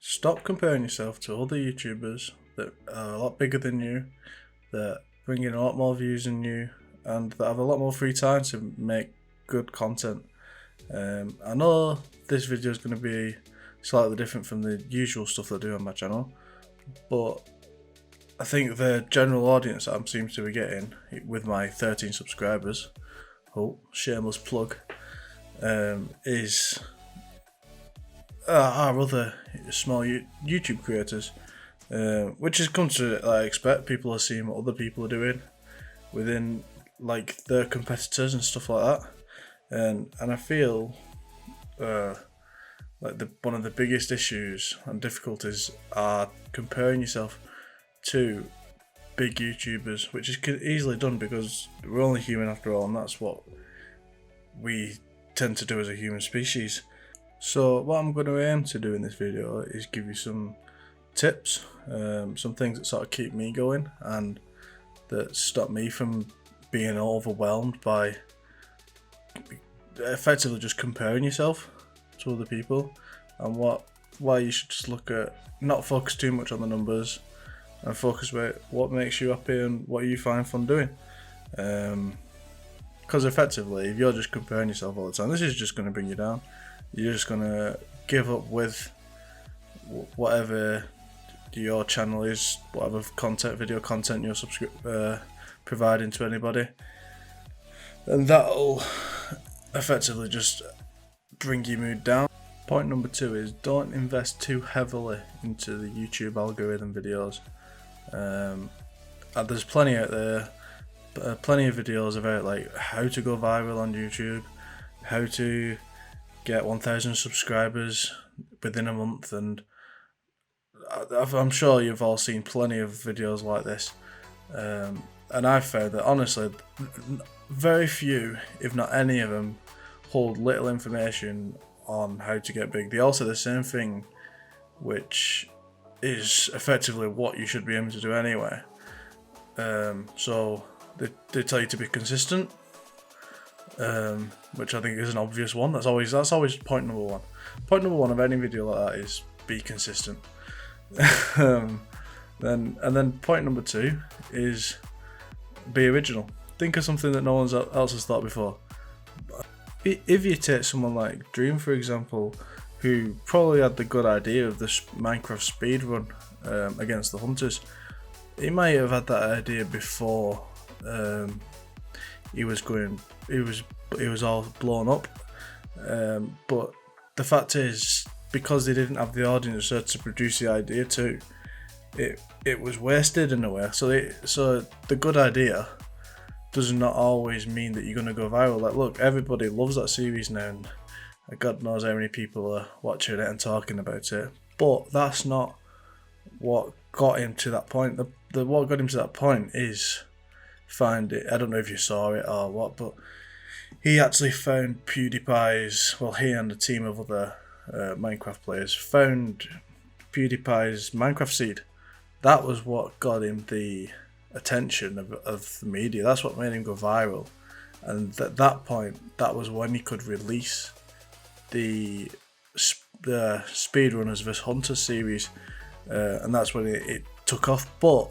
Stop comparing yourself to other YouTubers that are a lot bigger than you, that bring in a lot more views than you, and that have a lot more free time to make good content. I know this video is going to be slightly different from the usual stuff that I do on my channel, but I think the general audience that I seem to be getting with my 13 subscribers, shameless plug, is our other small YouTube creators, which has come to I expect. People are seeing what other people are doing within like their competitors and stuff like that, and I feel like one of the biggest issues and difficulties are comparing yourself to big YouTubers, which is easily done because we're only human after all, and that's what we tend to do as a human species. So what I'm going to aim to do in this video is give you some tips, some things that sort of keep me going and that stop me from being overwhelmed by effectively just comparing yourself to other people, and why you should just look at, not focus too much on the numbers and focus about what makes you happy and what you find fun doing. Because effectively, if you're just comparing yourself all the time, this is just going to bring you down. You're just going to give up with whatever your channel is, whatever video content you're providing to anybody, and that'll effectively just bring your mood down. Point number 2 is don't invest too heavily into the YouTube algorithm videos. There's plenty out there, plenty of videos about like how to go viral on YouTube, how to get 1,000 subscribers within a month, and I'm sure you've all seen plenty of videos like this, and I've found that honestly very few, if not any of them, hold little information on how to get big. They all say the same thing, which is effectively what you should be able to do anyway. So they tell you to be consistent, which I think is an obvious one. That's always point number 1. Point number 1 of any video like that is be consistent. Then point number 2 is be original. Think of something that no one else has thought before. If you take someone like Dream, for example, who probably had the good idea of this Minecraft speedrun against the Hunters, he might have had that idea before he was all blown up. But the fact is, because they didn't have the audience to produce the idea too, it was wasted in a way. So the good idea does not always mean that you're going to go viral. Like, look, everybody loves that series now, and God knows how many people are watching it and talking about it. But that's not what got him to that point. What got him to that point is find it. I don't know if you saw it or what, but he actually found PewDiePie's. Well, he and a team of other Minecraft players found PewDiePie's Minecraft seed. That was what got him the attention of the media. That's what made him go viral, and at that point, that was when he could release the Speedrunners vs Hunter series, and that's when it took off. But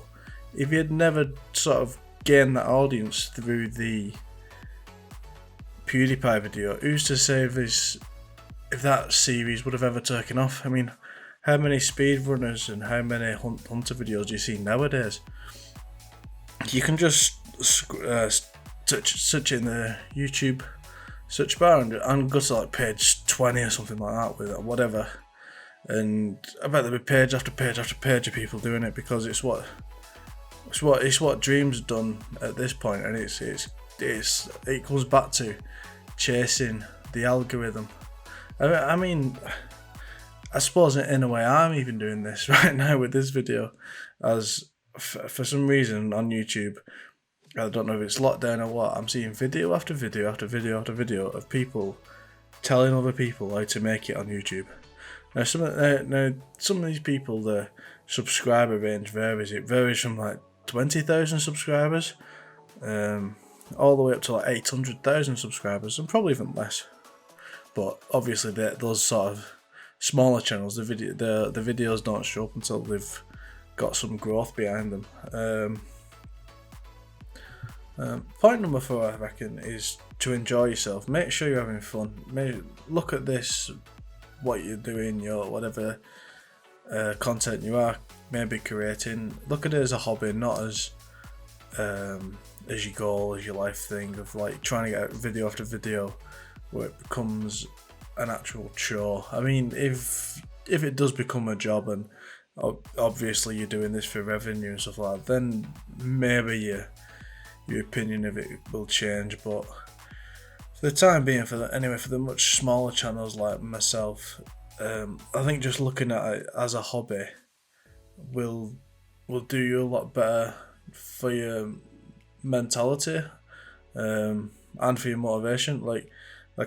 if he had never sort of gained that audience through the PewDiePie video, who's to say if that series would have ever taken off? I mean, how many speedrunners and how many Hunter videos do you see nowadays? You can just search in the YouTube search bar and go to like page 20 or something like that with whatever, and I bet there'll be page after page after page of people doing it, because it's what Dream's done at this point, and it comes back to chasing the algorithm. I mean, I suppose in a way I'm even doing this right now with this video, as for some reason on YouTube, I don't know if it's lockdown or what, I'm seeing video after video after video after video of people telling other people how to make it on YouTube. Now some of these people, the subscriber range varies. It varies from like 20,000 subscribers all the way up to like 800,000 subscribers, and probably even less. But obviously those sort of smaller channels, the videos don't show up until they've got some growth behind them. Point number 4, I reckon, is to enjoy yourself. Make sure you're having fun. Look at this, what you're doing, your whatever content you are maybe creating. Look at it as a hobby, not as your goal, as your life thing of like trying to get out video after video where it becomes an actual chore. I mean, if it does become a job and obviously you're doing this for revenue and stuff like that, then maybe your opinion of it will change. But for the time being, for the much smaller channels like myself, I think just looking at it as a hobby will do you a lot better for your mentality, and for your motivation. Like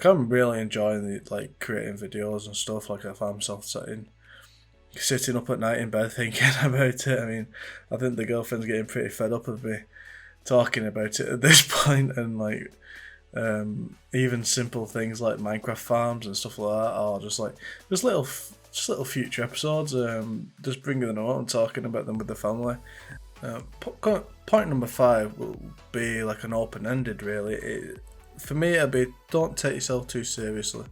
I'm really enjoying creating videos and stuff. Like if I'm sitting up at night in bed thinking about it. I mean, I think the girlfriend's getting pretty fed up of me talking about it at this point, and even simple things like Minecraft farms and stuff like that, or just little future episodes, just bringing them out and talking about them with the family. Point number 5 will be like an open-ended, really. For me, it'll be don't take yourself too seriously.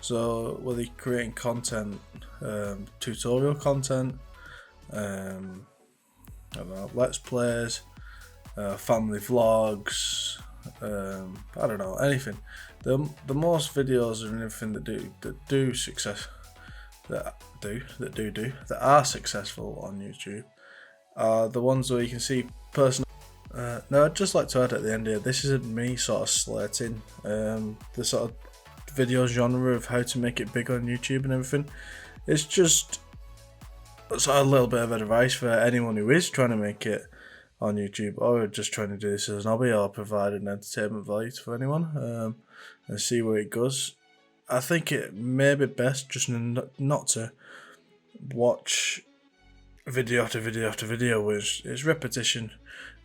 So whether you're creating content, tutorial content, I don't know, let's plays, family vlogs, I don't know, anything. The most videos and everything that are successful on YouTube are the ones where you can see personal. Now, I'd just like to add at the end here, this isn't me sort of slating the sort of video genre of how to make it big on YouTube and everything. It's just sort of a little bit of advice for anyone who is trying to make it on YouTube, or just trying to do this as an hobby, or provide an entertainment value for anyone, and see where it goes. I think it may be best just not to watch video after video after video, which is repetition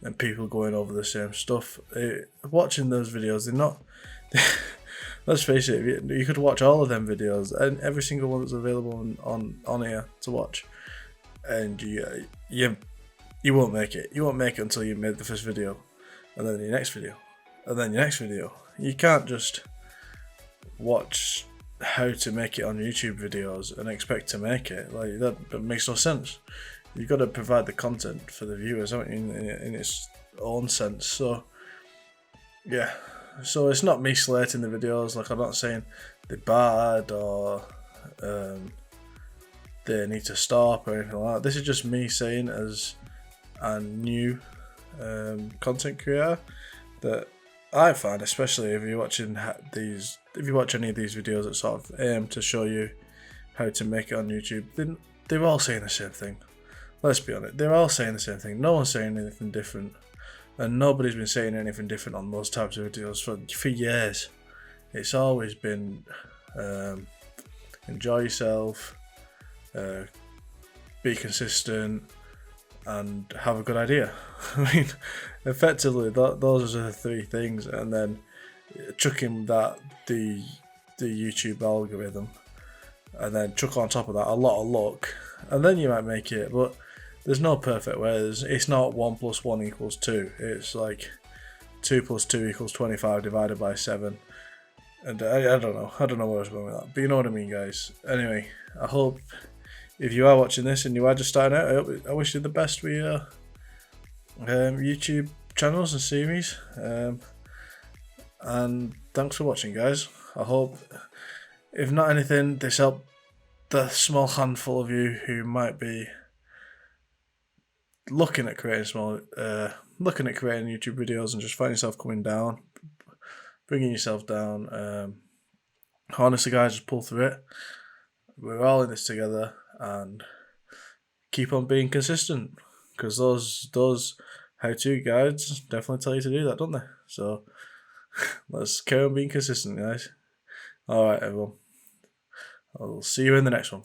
and people going over the same stuff. Watching those videos, they're not. Let's face it, you could watch all of them videos and every single one that's available on here to watch, and you won't make it. You won't make it until you made the first video, and then your next video, and then your next video. You can't just watch how to make it on YouTube videos and expect to make it. Like that makes no sense. You've got to provide the content for the viewers, haven't you, in its own sense. So yeah. So it's not me slating the videos. Like, I'm not saying they're bad or they need to stop or anything like that. This is just me saying, as a new content creator, that I find, especially if you're watching if you watch any of these videos that sort of aim to show you how to make it on YouTube, then they're all saying the same thing. Let's be honest, they're all saying the same thing. No one's saying anything different. And nobody's been saying anything different on those types of videos for years. It's always been enjoy yourself, be consistent, and have a good idea. I mean, effectively, those are the 3 things, and then chucking that the YouTube algorithm, and then chuck on top of that a lot of luck, and then you might make it. But there's no perfect way. It's not 1 + 1 = 2. It's like 2 + 2 = 25 divided by 7. And I don't know. I don't know where I was going with that. But you know what I mean, guys. Anyway, I hope if you are watching this and you are just starting out, I wish you the best with your YouTube channels and series. And thanks for watching, guys. I hope, if not anything, this helped the small handful of you who might be looking at creating YouTube videos and just find yourself coming down, bringing yourself down. Honestly, guys, just pull through it. We're all in this together, and keep on being consistent, because those how-to guides definitely tell you to do that, don't they? So let's carry on being consistent, guys. All right, everyone. I'll see you in the next one.